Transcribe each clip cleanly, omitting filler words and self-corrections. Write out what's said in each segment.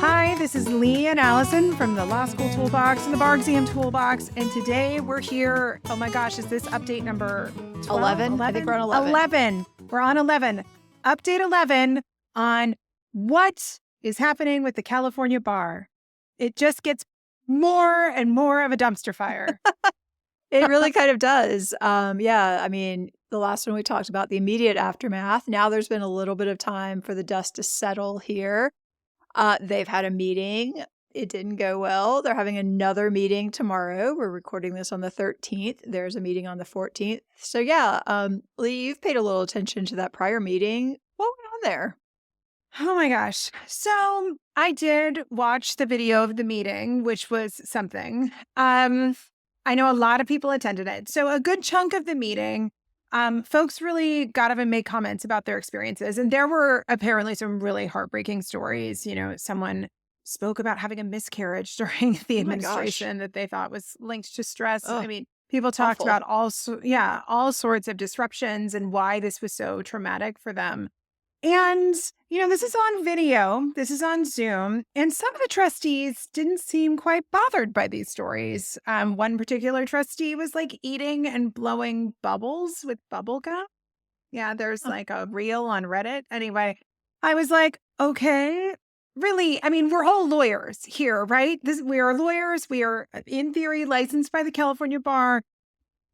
Hi, this is Lee and Alison from the Law School Toolbox and the Bar Exam Toolbox. And today we're here. Oh my gosh, is this update number 12? 11? I think we're on 11. 11. We're on 11. Update 11 on what is happening with the California bar. It just gets more and more of a dumpster fire. It really kind of does. I mean, the last one we talked about, the immediate aftermath. Now there's been a little bit of time for the dust to settle here. They've had a meeting. It didn't go well. They're having another meeting tomorrow. We're recording this on the 13th. There's a meeting on the 14th. So Lee, you've paid a little attention to that prior meeting. What went on there? Oh my gosh. So I did watch the video of the meeting, which was something. I know a lot of people attended it. So a good chunk of the meeting, folks really got up and made comments about their experiences. And there were apparently some really heartbreaking stories. You know, someone spoke about having a miscarriage during the administration that they thought was linked to stress. Oh, I mean, people talked about all sorts of disruptions and why this was so traumatic for them. And, you know, this is on video, this is on Zoom, and some of the trustees didn't seem quite bothered by these stories. One particular trustee was like eating and blowing bubbles with bubble gum. Yeah, there's like a reel on Reddit. Anyway, I was like, okay, really? I mean, we're all lawyers here, right? We are lawyers. We are, in theory, licensed by the California bar.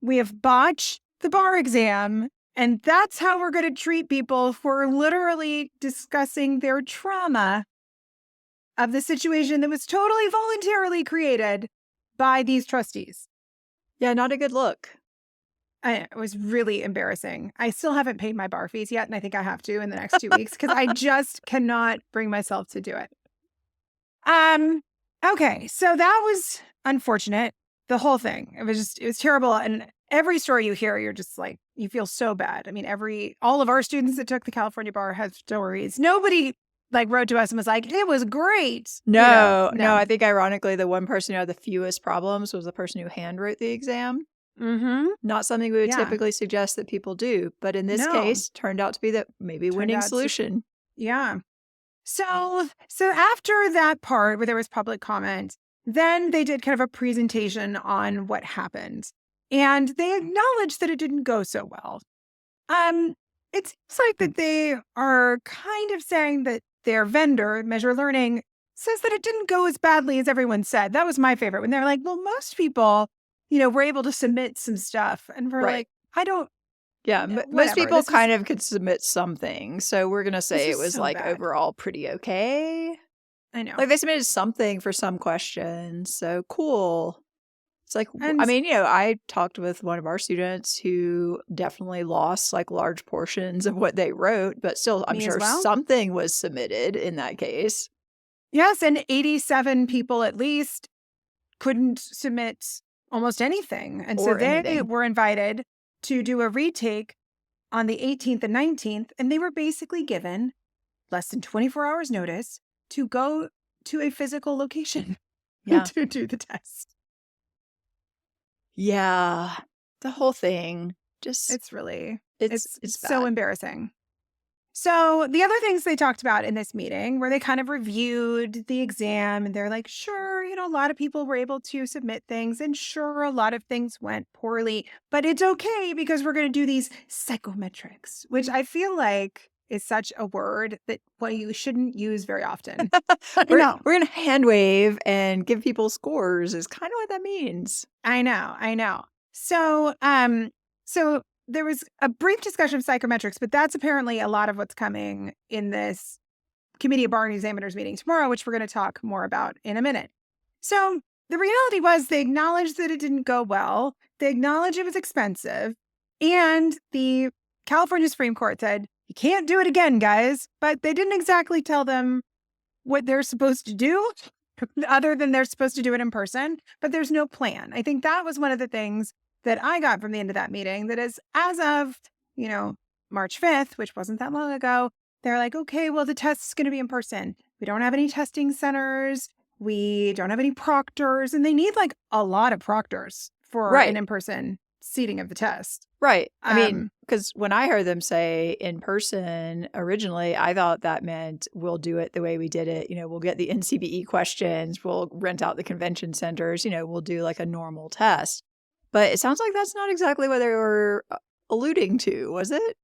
We have botched the bar exam. And that's how we're going to treat people who are literally discussing their trauma of the situation that was totally voluntarily created by these trustees. Yeah, not a good look. It was really embarrassing. I still haven't paid my bar fees yet, and I think I have to in the next 2 weeks because I just cannot bring myself to do it. Okay, so that was unfortunate. The whole thing. It was terrible. And every story you hear, you're just like, you feel so bad. I mean, all of our students that took the California bar have stories. Nobody wrote to us and was like, it was great. No. I think ironically, the one person who had the fewest problems was the person who handwrote the exam. Mm-hmm. Not something we would typically suggest that people do. But in this case, turned out to be the maybe winning solution. Yeah. So after that part where there was public comment, then they did kind of a presentation on what happened. And they acknowledged that it didn't go so well. It seems like that they are kind of saying that their vendor, Meazure Learning, says that it didn't go as badly as everyone said. That was my favorite when they're like, well, most people, were able to submit some stuff. And we're like, I don't. Yeah, most people kind of could submit something. So we're going to say it was bad. Overall pretty okay. I know. They submitted something for some questions. So cool. It's I talked with one of our students who definitely lost large portions of what they wrote, but still, I'm sure something was submitted in that case. Yes, and 87 people at least couldn't submit almost anything. And so they were invited to do a retake on the 18th and 19th, and they were basically given less than 24 hours notice to go to a physical location to do the test. Yeah, the whole thing just it's bad. So embarrassing. So the other things they talked about in this meeting where they kind of reviewed the exam and they're like, sure, a lot of people were able to submit things and sure, a lot of things went poorly, but it's okay because we're going to do these psychometrics, which I feel like is such a word that you shouldn't use very often. We're going to hand wave and give people scores is kind of what that means. I know. So, so there was a brief discussion of psychometrics, but that's apparently a lot of what's coming in this Committee of Bar and Examiners meeting tomorrow, which we're going to talk more about in a minute. So the reality was they acknowledged that it didn't go well. They acknowledged it was expensive. And the California Supreme Court said, you can't do it again, guys. But they didn't exactly tell them what they're supposed to do, other than they're supposed to do it in person. But there's no plan. I think that was one of the things that I got from the end of that meeting, that is, as of, March 5th, which wasn't that long ago, they're like, okay, well, the test is going to be in person. We don't have any testing centers. We don't have any proctors. And they need a lot of proctors for an in-person seating of the test. Right. I mean, because when I heard them say in person originally, I thought that meant we'll do it the way we did it. We'll get the NCBE questions, we'll rent out the convention centers, we'll do like a normal test. But it sounds like that's not exactly what they were alluding to, was it?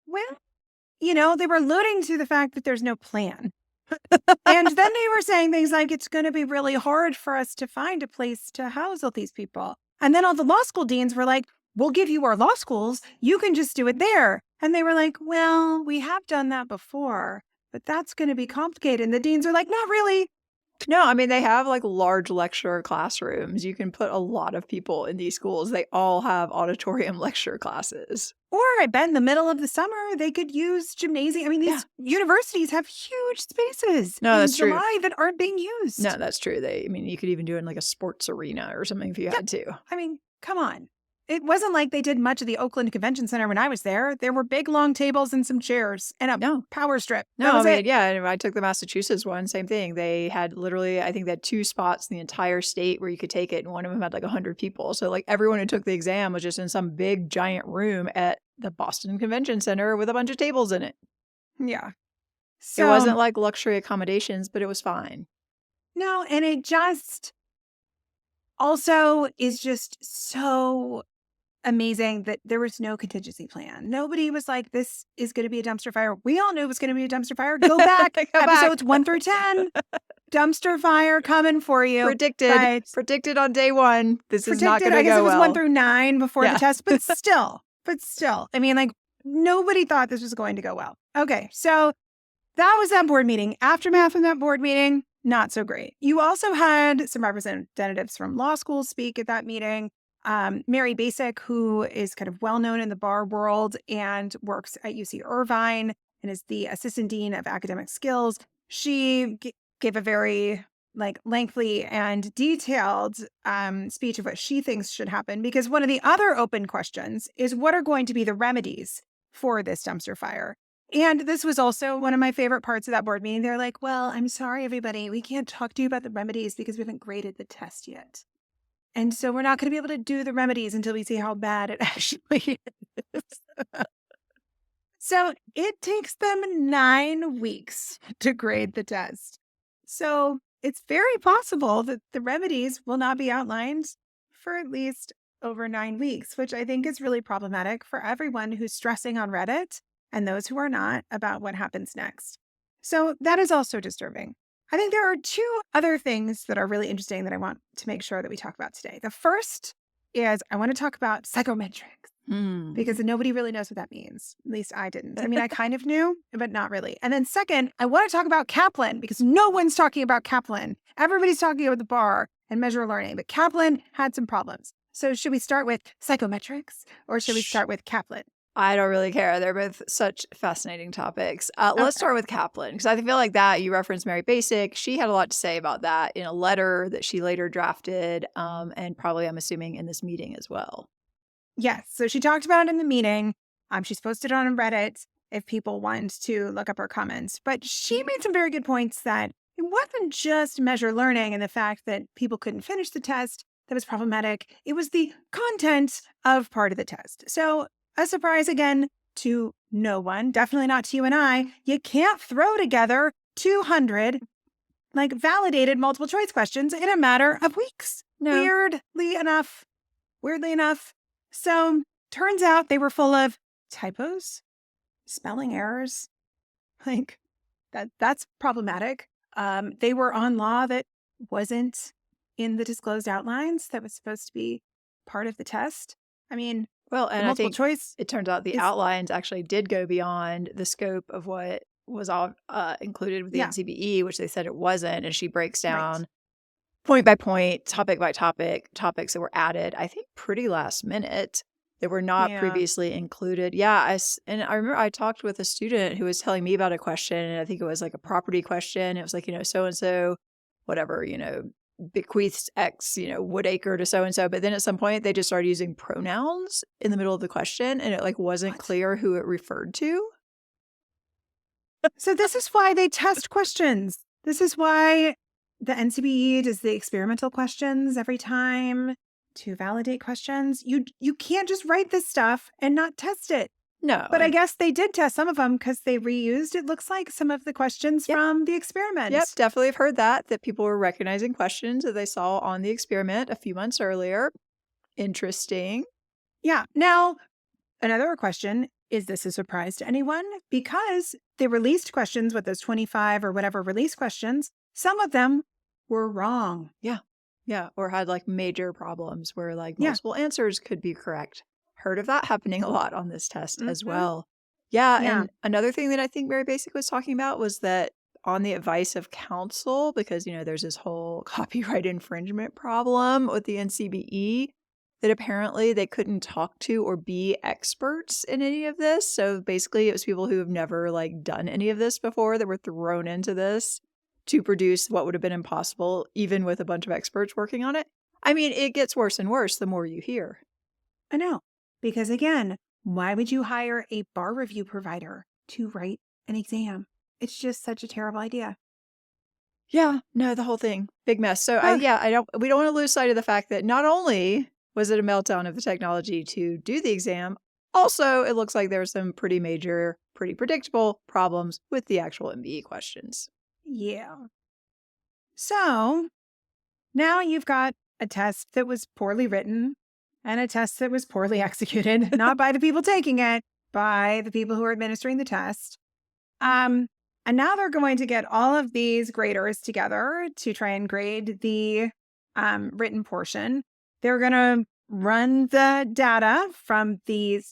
Well, they were alluding to the fact that there's no plan. And then they were saying things like, it's going to be really hard for us to find a place to house all these people. And then all the law school deans were like, we'll give you our law schools. You can just do it there. And they were like, well, we have done that before, but that's going to be complicated. And the deans are like, not really. No, I mean, they have like large lecture classrooms. You can put a lot of people in these schools. They all have auditorium lecture classes. Or I bet in the middle of the summer, they could use gymnasium. I mean, these universities have huge spaces in July that aren't being used. No, that's true. You could even do it in like a sports arena or something if you had to. I mean, come on. It wasn't like they did much of the Oakland Convention Center when I was there. There were big, long tables and some chairs and a power strip. I took the Massachusetts one, same thing. They had literally, I think they had 2 spots in the entire state where you could take it, and one of them had like 100 people. So like everyone who took the exam was just in some big, giant room at the Boston Convention Center with a bunch of tables in it. Yeah. So, it wasn't like luxury accommodations, but it was fine. No, and it just also is just so amazing that there was no contingency plan. Nobody was like, this is going to be a dumpster fire. We all knew it was going to be a dumpster fire. Go back. Episodes 1 through 10. Dumpster fire coming for you. Predicted on day 1. This is not going to go well. I guess it was 1 through 9 before the test, but still. I mean, like, nobody thought this was going to go well. Okay, so that was that board meeting. Aftermath of that board meeting, not so great. You also had some representatives from law schools speak at that meeting. Mary Basic, who is kind of well-known in the bar world and works at UC Irvine and is the assistant dean of academic skills. She gave a very lengthy and detailed speech of what she thinks should happen, because one of the other open questions is what are going to be the remedies for this dumpster fire. And this was also one of my favorite parts of that board meeting. They're like, well, I'm sorry, everybody. We can't talk to you about the remedies because we haven't graded the test yet. And so we're not going to be able to do the remedies until we see how bad it actually is. So it takes them 9 weeks to grade the test. So it's very possible that the remedies will not be outlined for at least over 9 weeks, which I think is really problematic for everyone who's stressing on Reddit and those who are not about what happens next. So that is also disturbing. I think there are 2 other things that are really interesting that I want to make sure that we talk about today. The first is I want to talk about psychometrics because nobody really knows what that means. At least I didn't. I mean, I kind of knew, but not really. And then second, I want to talk about Kaplan because no one's talking about Kaplan. Everybody's talking about the bar and Meazure Learning, but Kaplan had some problems. So should we start with psychometrics or should we start with Kaplan? I don't really care. They're both such fascinating topics. Let's start with Kaplan, because I feel like that you referenced Mary Basic. She had a lot to say about that in a letter that she later drafted, and probably, I'm assuming, in this meeting as well. Yes. So she talked about it in the meeting. She's posted it on Reddit if people want to look up her comments. But she made some very good points that it wasn't just Meazure Learning and the fact that people couldn't finish the test that was problematic. It was the content of part of the test. So a surprise again to no one, definitely not to you and I. You can't throw together 200 validated multiple choice questions in a matter of weeks. No. Weirdly enough. So turns out they were full of typos, spelling errors. That's problematic. They were on law that wasn't in the disclosed outlines that was supposed to be part of the test. I mean, well, and I think choice, it turns out the outlines actually did go beyond the scope of what was all included with the NCBE, which they said it wasn't. And she breaks down point by point, topic by topic, topics that were added, I think, pretty last minute that were not previously included. And I remember I talked with a student who was telling me about a question, and I think it was like a property question. It was like, so-and-so, whatever, bequeaths X, wood acre to so-and-so. But then at some point they just started using pronouns in the middle of the question, and it wasn't clear who it referred to. So this is why they test questions. This is why the NCBE does the experimental questions every time. to validate questions. You can't just write this stuff and not test it. No. But I guess they did test some of them because they reused, it looks like, some of the questions from the experiment. Yep, definitely have heard that people were recognizing questions that they saw on the experiment a few months earlier. Interesting. Yeah. Now, another question, is this a surprise to anyone? Because they released questions with those 25 or whatever release questions, some of them were wrong. Yeah, or had like major problems where like multiple answers could be correct. Heard of that happening a lot on this test as well. Yeah, and another thing that I think Mary Basic was talking about was that on the advice of counsel, because, there's this whole copyright infringement problem with the NCBE, that apparently they couldn't talk to or be experts in any of this. So basically it was people who have never like done any of this before that were thrown into this to produce what would have been impossible, even with a bunch of experts working on it. I mean, it gets worse and worse the more you hear. I know. Because again, why would you hire a bar review provider to write an exam? It's just such a terrible idea. Yeah, no, the whole thing. Big mess. So we don't want to lose sight of the fact that not only was it a meltdown of the technology to do the exam, also it looks like there were some pretty major, pretty predictable problems with the actual MBE questions. Yeah. So now you've got a test that was poorly written and a test that was poorly executed, not by the people taking it, by the people who are administering the test. And now they're going to get all of these graders together to try and grade the written portion. They're going to run the data from the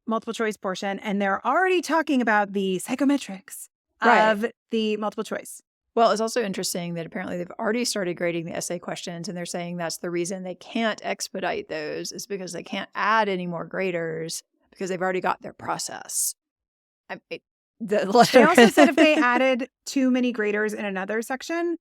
multiple choice portion, and they're already talking about the psychometrics of the multiple choice. Well, it's also interesting that apparently they've already started grading the essay questions, and they're saying that's the reason they can't expedite those is because they can't add any more graders because they've already got their process. They also said if they added too many graders in another section,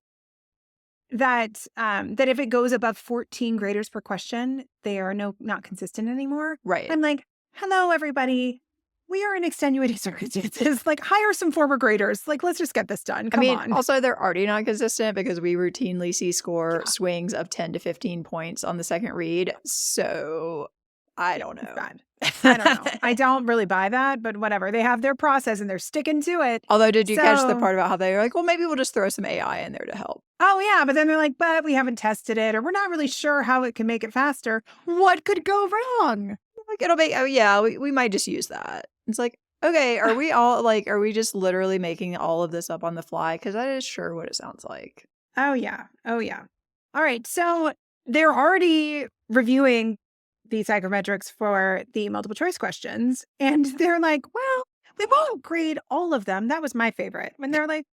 that if it goes above 14 graders per question, they are not consistent anymore. Right. I'm like, hello, everybody. We are in extenuating circumstances. Like, hire some former graders. Like, let's just get this done. Come on. Also, they're already not consistent because we routinely see swings of 10 to 15 points on the second read. So I don't know. I don't know. I don't really buy that, but whatever. They have their process and they're sticking to it. Although, did you catch the part about how they were like, well, maybe we'll just throw some AI in there to help? Oh, yeah. But then they're like, but we haven't tested it, or we're not really sure how it can make it faster. What could go wrong? Like, it'll make, we might just use that. It's like, okay, are we just literally making all of this up on the fly? Because that is sure what it sounds like. Oh, yeah. All right. So they're already reviewing the psychometrics for the multiple choice questions. And they're like, well, we won't grade all of them. That was my favorite. When they're like,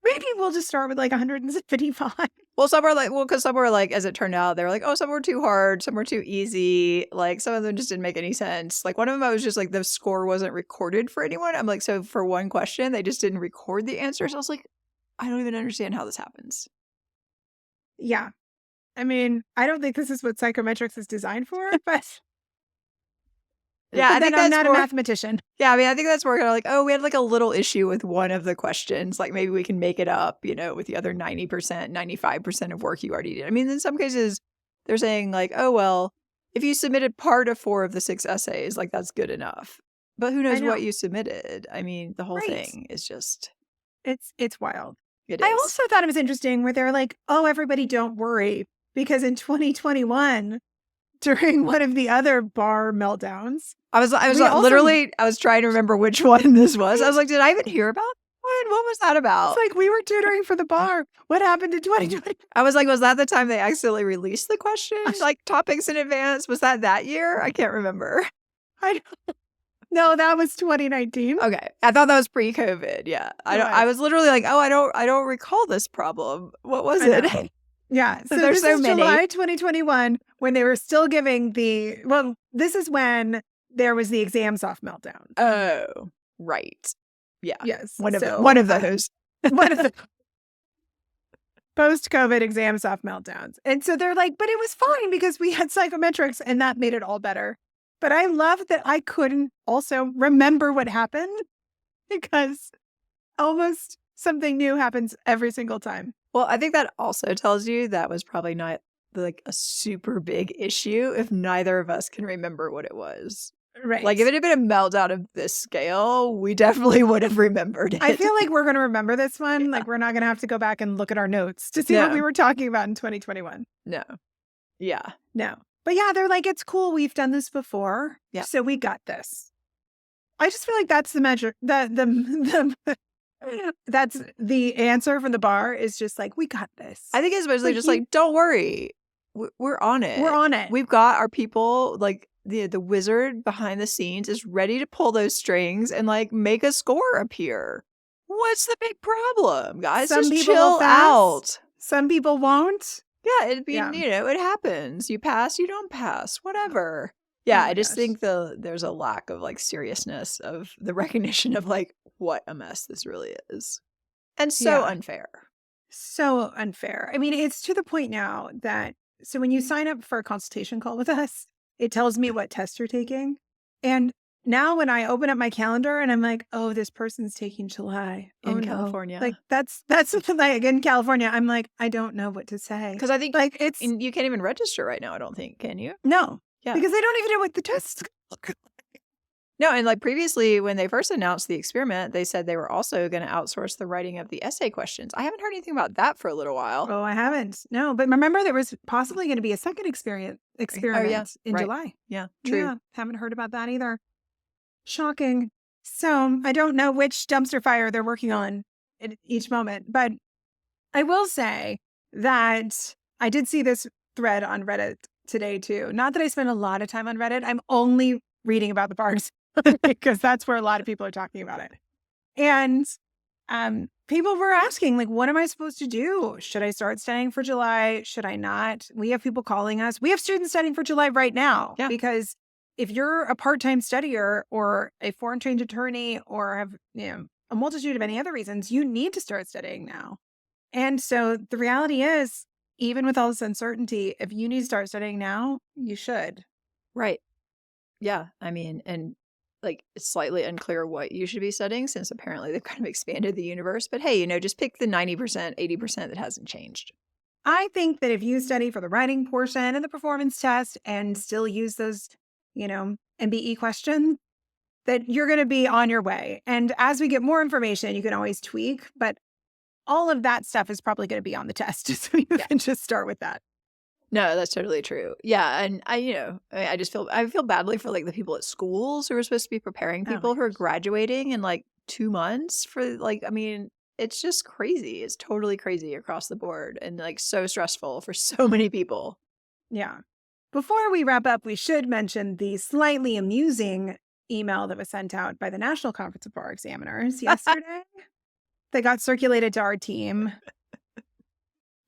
maybe we'll just start with like 155. Well, some were because some were like, as it turned out, they were like, oh, some were too hard, some were too easy. Like, some of them just didn't make any sense. Like, one of them, I was just like, the score wasn't recorded for anyone. I'm like, so for one question, they just didn't record the answers. I was like, I don't even understand how this happens. Yeah. I mean, I don't think this is what psychometrics is designed for, but yeah, I think I'm not a mathematician. Yeah, I mean, I think that's where we're like, oh, we had like a little issue with one of the questions. Like, maybe we can make it up, with the other 90%, 95% of work you already did. I mean, in some cases, they're saying like, oh, well, if you submitted part of 4 of the 6 essays, like, that's good enough. But who knows what you submitted? I mean, the whole thing is just... It's wild. It is. I also thought it was interesting where they're like, oh, everybody don't worry. Because in 2021, during one of the other bar meltdowns, I was trying to remember which one this was. I was like, did I even hear about it? What was that about? It's like, we were tutoring for the bar. What happened in 2020? I was like, was that the time they accidentally released the questions, like topics in advance? Was that year? I can't remember. No, that was 2019. Okay. I thought that was pre-COVID. Yeah. I was literally like, oh, I don't recall this problem. What was it? Yeah. So there's so many. July 2021, when they were still giving this is when there was the exam soft meltdown. Oh, right. Yeah. Yes. One of those. One of the post-COVID exam soft meltdowns. And so they're like, but it was fine because we had psychometrics and that made it all better. But I love that I couldn't also remember what happened because almost something new happens every single time. Well, I think that also tells you that was probably not like a super big issue if neither of us can remember what it was. Right. Like if it had been a meltdown of this scale, we definitely would have remembered it. I feel like we're going to remember this one. Like we're not going to have to go back and look at our notes to see what we were talking about in 2021. No. Yeah. No. But yeah, they're like, it's cool. We've done this before. Yeah. So we got this. I just feel like that's the measure. That's the answer from the bar is just like, we got this. I think it's mostly just like, don't worry. We're on it. We're on it. We've got our people, like the wizard behind the scenes is ready to pull those strings and like make a score appear. What's the big problem, guys? Some just people chill out. Some people won't. Yeah, it happens. You pass, you don't pass, whatever. Yeah, I just think there's a lack of like seriousness of the recognition of like what a mess this really is. And so unfair. So unfair. I mean, it's to the point now that, so when you sign up for a consultation call with us, it tells me what test you're taking. And now when I open up my calendar and I'm like, oh, this person's taking July. In California. Like that's like in California, I'm like, I don't know what to say. Because I think like it's, you can't even register right now, I don't think, can you? No. Yeah. Because they don't even know what the test's look like. No, and like previously when they first announced the experiment, they said they were also going to outsource the writing of the essay questions. I haven't heard anything about that for a little while. Oh, I haven't. No, but remember there was possibly going to be a second experiment in July. Yeah, true. Yeah, haven't heard about that either. Shocking. So I don't know which dumpster fire they're working on at each moment, but I will say that I did see this thread on Reddit today too. Not that I spend a lot of time on Reddit. I'm only reading about the bars because that's where a lot of people are talking about it. And people were asking, like, what am I supposed to do? Should I start studying for July? Should I not? We have people calling us. We have students studying for July right now because if you're a part-time studier or a foreign trained attorney or have, a multitude of any other reasons, you need to start studying now. And so the reality is, even with all this uncertainty, if you need to start studying now, you should. Right. Yeah. I mean, and like it's slightly unclear what you should be studying since apparently they've kind of expanded the universe. But hey, just pick the 90%, 80% that hasn't changed. I think that if you study for the writing portion and the performance test and still use those, MBE questions, that you're going to be on your way. And as we get more information, you can always tweak, but all of that stuff is probably going to be on the test. So you can just start with that. No, that's totally true. Yeah. And I feel badly for like the people at schools who are supposed to be preparing people who are graduating in like 2 months for like, I mean, it's just crazy. It's totally crazy across the board and like so stressful for so many people. Yeah. Before we wrap up, we should mention the slightly amusing email that was sent out by the National Conference of Bar Examiners yesterday. That got circulated to our team.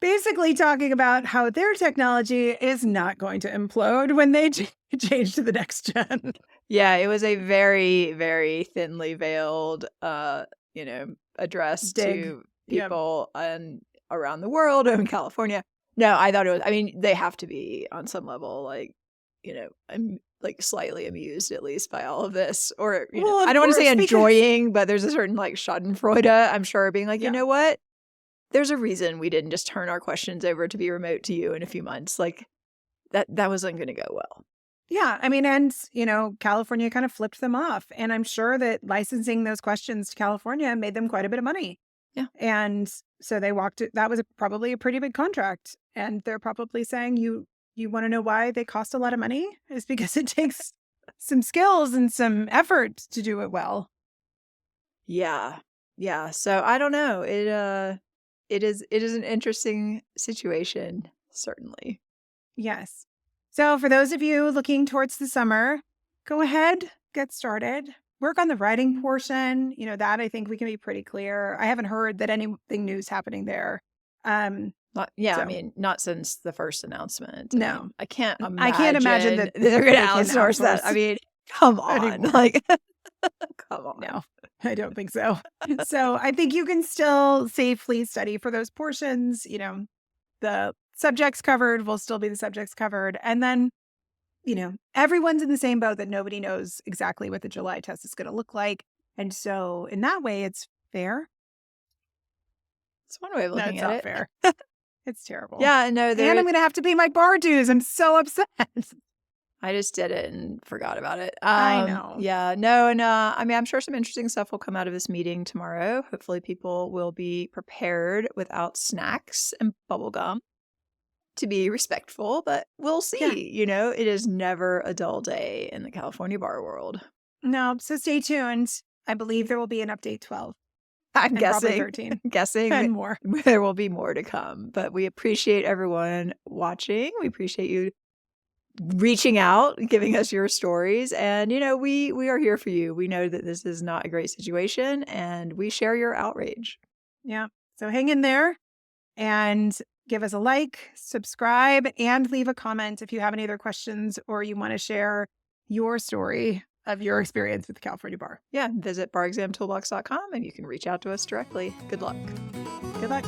Basically talking about how their technology is not going to implode when they change to the next gen. Yeah, it was a very, very thinly veiled, address to people around the world or in California. No, I thought it was, I mean, they have to be on some level, like, I'm like slightly amused at least by all of this. Or, I don't want to say enjoying, but there's a certain like schadenfreude, I'm sure, being like, you know what? There's a reason we didn't just turn our questions over to be remote to you in a few months. Like that wasn't going to go well. Yeah. I mean, and, California kind of flipped them off. And I'm sure that licensing those questions to California made them quite a bit of money. Yeah. And so they that was probably a pretty big contract. And they're probably saying, you want to know why they cost a lot of money? It's because it takes some skills and some effort to do it well. Yeah. Yeah. So I don't know. It is an interesting situation, certainly. Yes. So for those of you looking towards the summer, go ahead, get started. Work on the writing portion. That I think we can be pretty clear. I haven't heard that anything new is happening there. I mean, not since the first announcement. No. I can't imagine. I can't imagine that they're going to outsource that. I mean, come on. Like, come on. No, I don't think so. So I think you can still safely study for those portions. The subjects covered will still be the subjects covered. And then, everyone's in the same boat that nobody knows exactly what the July test is going to look like. And so in that way, it's fair. It's one way of looking at it. It's not fair. It's terrible. Yeah, no, And I'm going to have to pay my bar dues. I'm so upset. I just did it and forgot about it. I know. Yeah, no, and I mean, I'm sure some interesting stuff will come out of this meeting tomorrow. Hopefully, people will be prepared without snacks and bubble gum to be respectful, but we'll see. Yeah. You know, it is never a dull day in the California bar world. No, so stay tuned. I believe there will be an update 12. I'm And probably guessing, 13. guessing And more. there will be more to come, but we appreciate everyone watching. We appreciate you reaching out, giving us your stories. And, you know, we are here for you. We know that this is not a great situation and we share your outrage. Yeah. So hang in there and give us a like, subscribe, and leave a comment if you have any other questions or you want to share your story of your experience with the California Bar. Yeah. Visit barexamtoolbox.com and you can reach out to us directly. Good luck. Good luck.